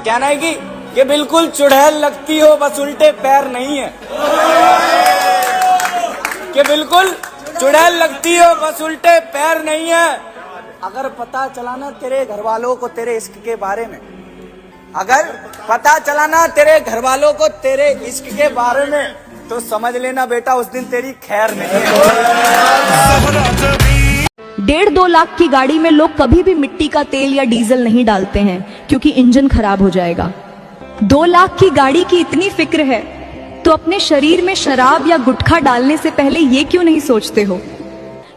कहना है कि बिल्कुल चुड़ैल लगती हो बस उल्टे पैर नहीं है, कि बिल्कुल चुड़ैल लगती हो बस उल्टे पैर नहीं है। अगर पता चला ना तेरे घर वालों को तेरे इश्क के बारे में, अगर पता चला ना तेरे घर वालों को तेरे इश्क के बारे में, तो समझ लेना बेटा उस दिन तेरी खैर नहीं है। 1.5-2 लाख की गाड़ी में लोग कभी भी मिट्टी का तेल या डीजल नहीं डालते हैं क्योंकि इंजन खराब हो जाएगा। 2 लाख की गाड़ी की इतनी फिक्र है तो अपने शरीर में शराब या गुटखा डालने से पहले ये क्यों नहीं सोचते हो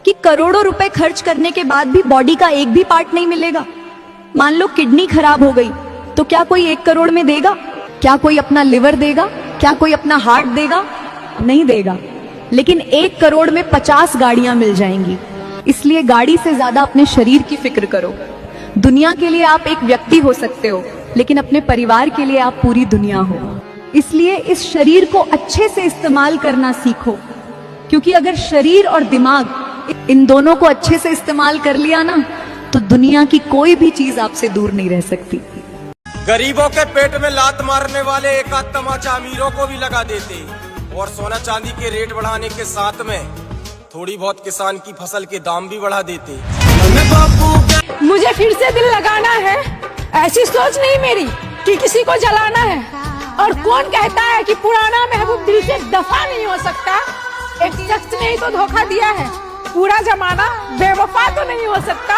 कि करोड़ों रुपए खर्च करने के बाद भी बॉडी का एक भी पार्ट नहीं मिलेगा। मान लो किडनी खराब हो गई तो क्या कोई 1 करोड़ में देगा? क्या कोई अपना लिवर देगा? क्या कोई अपना हार्ट देगा? नहीं देगा। लेकिन 1 करोड़ में 50 गाड़ियां मिल जाएंगी। इसलिए गाड़ी से ज्यादा अपने शरीर की फिक्र करो। दुनिया के लिए आप एक व्यक्ति हो सकते हो, लेकिन अपने परिवार के लिए आप पूरी दुनिया हो। इसलिए इस शरीर को अच्छे से इस्तेमाल करना सीखो, क्योंकि अगर शरीर और दिमाग इन दोनों को अच्छे से इस्तेमाल कर लिया ना, तो दुनिया की कोई भी चीज आपसे दूर नहीं रह सकती। गरीबों के पेट में लात मारने वाले एक आध तमाचा अमीरों को भी लगा देते, और सोना चांदी के रेट बढ़ाने के साथ में थोड़ी बहुत किसान की फसल के दाम भी बढ़ा देते। मुझे फिर से दिल लगाना है, ऐसी सोच नहीं मेरी कि किसी को जलाना है। और कौन कहता है कि पुराना महबूब दिल से दफा नहीं हो सकता? एक शख्स ने ही तो धोखा दिया है, पूरा जमाना बेवफा तो नहीं हो सकता।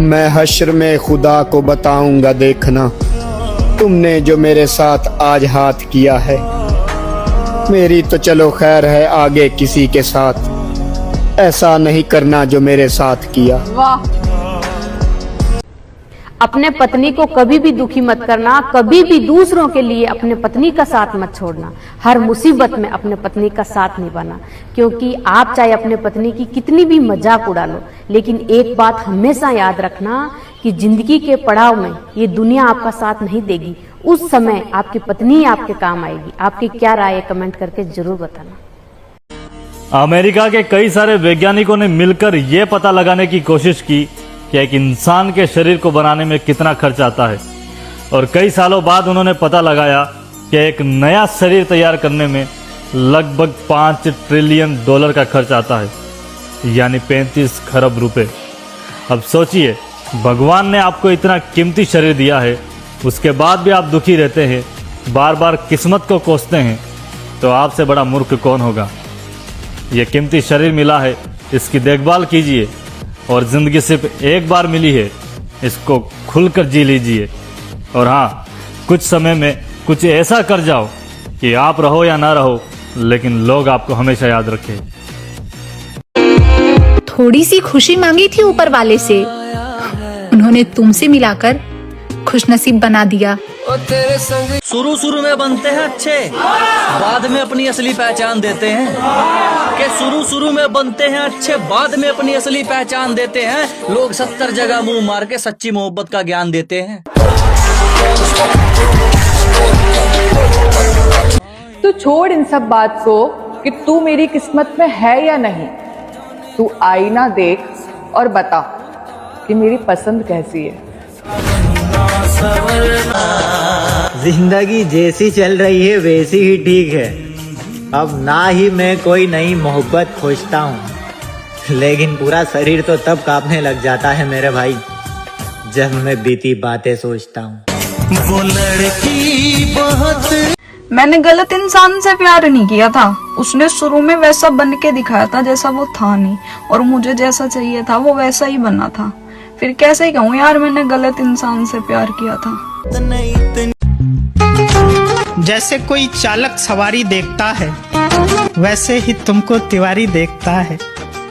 मैं हश्र में खुदा को बताऊंगा देखना, तुमने जो मेरे साथ आज हाथ किया है। मेरी तो चलो खैर है, आगे किसी के साथ ऐसा नहीं करना जो मेरे साथ किया। वाह। अपने पत्नी को कभी भी दुखी मत करना, कभी भी दूसरों के लिए अपने पत्नी का साथ मत छोड़ना। हर मुसीबत में अपने पत्नी का साथ निभाना, क्योंकि आप चाहे अपने पत्नी की कितनी भी मजाक उड़ा लो, लेकिन एक बात हमेशा याद रखना कि जिंदगी के पड़ाव में ये दुनिया आपका साथ नहीं देगी। उस समय आपकी पत्नी आपके काम आएगी। आपकी क्या राय है कमेंट करके जरूर बताना। अमेरिका के कई सारे वैज्ञानिकों ने मिलकर यह पता लगाने की कोशिश की कि एक इंसान के शरीर को बनाने में कितना खर्च आता है, और कई सालों बाद उन्होंने पता लगाया कि एक नया शरीर तैयार करने में लगभग $5 ट्रिलियन का खर्च आता है, यानी 35 खरब रुपए। अब सोचिए, भगवान ने आपको इतना कीमती शरीर दिया है, उसके बाद भी आप दुखी रहते हैं, बार बार किस्मत को कोसते हैं, तो आपसे बड़ा मूर्ख कौन होगा। ये कीमती शरीर मिला है, इसकी देखभाल कीजिए, और जिंदगी सिर्फ एक बार मिली है, इसको खुलकर जी लीजिए। और हाँ, कुछ समय में कुछ ऐसा कर जाओ कि आप रहो या ना रहो, लेकिन लोग आपको हमेशा याद रखें। थोड़ी सी खुशी मांगी थी ऊपर वाले से, उन्होंने तुमसे मिलाकर खुशनसीब बना दिया। शुरू में बनते हैं अच्छे, बाद में अपनी असली पहचान देते हैं। कि शुरू में बनते हैं अच्छे, बाद में अपनी असली पहचान देते हैं। लोग 70 जगह मुंह मार के सच्ची मोहब्बत का ज्ञान देते हैं। तू छोड़ इन सब बात को कि तू मेरी किस्मत में है या नहीं। तू आईना देख और बता कि मेरी पसंद कैसी है। जिंदगी जैसी चल रही है वैसी ही ठीक है। अब ना ही मैं कोई नई मोहब्बत खोजता हूँ, लेकिन पूरा शरीर तो तब कांपने लग जाता है मेरे भाई, जब मैं बीती बातें सोचता हूँ। वो लड़की बहुत। मैंने गलत इंसान से प्यार नहीं किया था, उसने शुरू में वैसा बन के दिखाया था जैसा वो था नहीं, और मुझे जैसा चाहिए था वो वैसा ही बना था। फिर कैसे कहूँ यार, मैंने गलत इंसान से प्यार किया था। जैसे कोई चालक सवारी देखता है, वैसे ही तुमको तिवारी देखता है।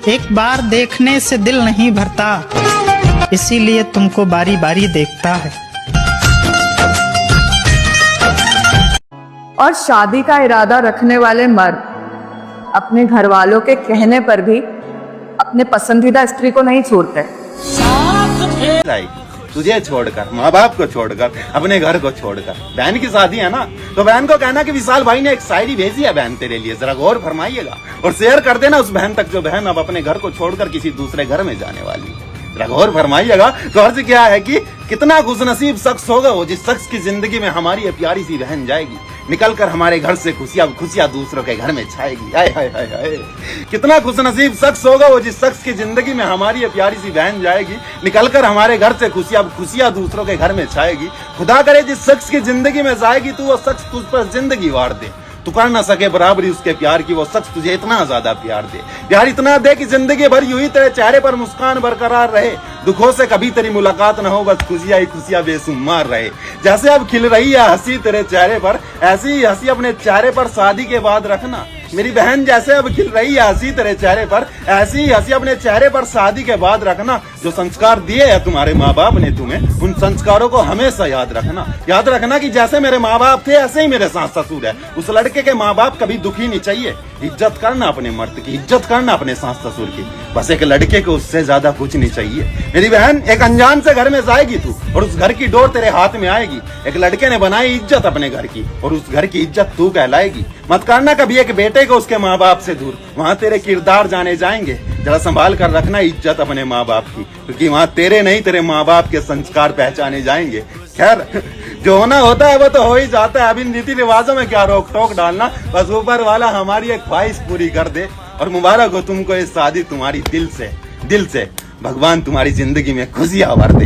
एक बार देखने से दिल नहीं भरता, इसीलिए तुमको बारी बारी देखता है। और शादी का इरादा रखने वाले मर्द अपने घर वालों के कहने पर भी अपने पसंदीदा स्त्री को नहीं छोड़ते। तुझे छोड़कर, माँ बाप को छोड़कर, अपने घर को छोड़कर, बहन की शादी है ना, तो बहन को कहना कि विशाल भाई ने एक शायरी भेजी है बहन तेरे लिए, जरा गौर फरमाइएगा और शेयर कर देना उस बहन तक जो बहन अब अपने घर को छोड़कर किसी दूसरे घर में जाने वाली। जरा गौर फरमाइएगा। तो अर्ज क्या है कि कितना खुशनसीब शख्स होगा वो जिस शख्स की जिंदगी में हमारी ये प्यारी सी बहन जाएगी, निकल कर हमारे घर से खुशियां दूसरों के घर में छाएगी। हाय हाय हाय हाय, कितना खुशनसीब शख्स होगा वो जिस शख्स की जिंदगी में हमारी ये प्यारी सी बहन जाएगी, निकल कर हमारे घर से खुशियां दूसरों के घर में छाएगी। खुदा करे जिस शख्स की जिंदगी में जाएगी तो वो शख्स तुझ पर जिंदगी वार दे, तू कर ना सके बराबरी उसके प्यार की, वो शख्स तुझे इतना ज्यादा प्यार दे, प्यार इतना दे कि जिंदगी भर यूं ही तेरे चेहरे पर मुस्कान बरकरार रहे, दुखों से कभी तेरी मुलाकात न हो, बस खुशियां ही खुशियां बेशुमार रहे। जैसे अब खिल रही है हंसी तेरे चेहरे पर, ऐसी ही हंसी अपने चेहरे पर शादी के बाद रखना मेरी बहन। जैसे अब खिल रही है हंसी तेरे चेहरे पर, ऐसी ही हंसी अपने चेहरे पर शादी के बाद रखना। जो संस्कार दिए हैं तुम्हारे माँ बाप ने तुम्हें, उन संस्कारों को हमेशा याद रखना। याद रखना कि जैसे मेरे माँ बाप थे ऐसे ही मेरे सास ससुर है। उस लड़के के माँ बाप कभी दुखी नहीं चाहिए। इज्जत करना अपने मर्द की, इज्जत करना अपने सास ससुर की, बस एक लड़के को उससे ज्यादा कुछ नहीं चाहिए। मेरी बहन, एक अनजान से घर में जाएगी तू और उस घर की डोर तेरे हाथ में आएगी। एक लड़के ने बनाई इज्जत अपने घर की और उस घर की इज्जत तू कहलाएगी। मत करना कभी एक बेटे को उसके माँ बाप से दूर, वहाँ तेरे किरदार जाने जाएंगे। जरा संभाल कर रखना इज्जत अपने माँ बाप की, क्योंकि वहाँ तेरे नहीं तेरे माँ बाप के संस्कार पहचाने जाएंगे। खैर, जो होना होता है वो तो हो ही जाता है। अब इन रीति रिवाजों में क्या रोक टोक डालना, बस ऊपर वाला हमारी एक ख्वाहिश पूरी कर दे। और मुबारक हो तुमको ये शादी तुम्हारी दिल से। भगवान तुम्हारी जिंदगी में खुशियां भर दे।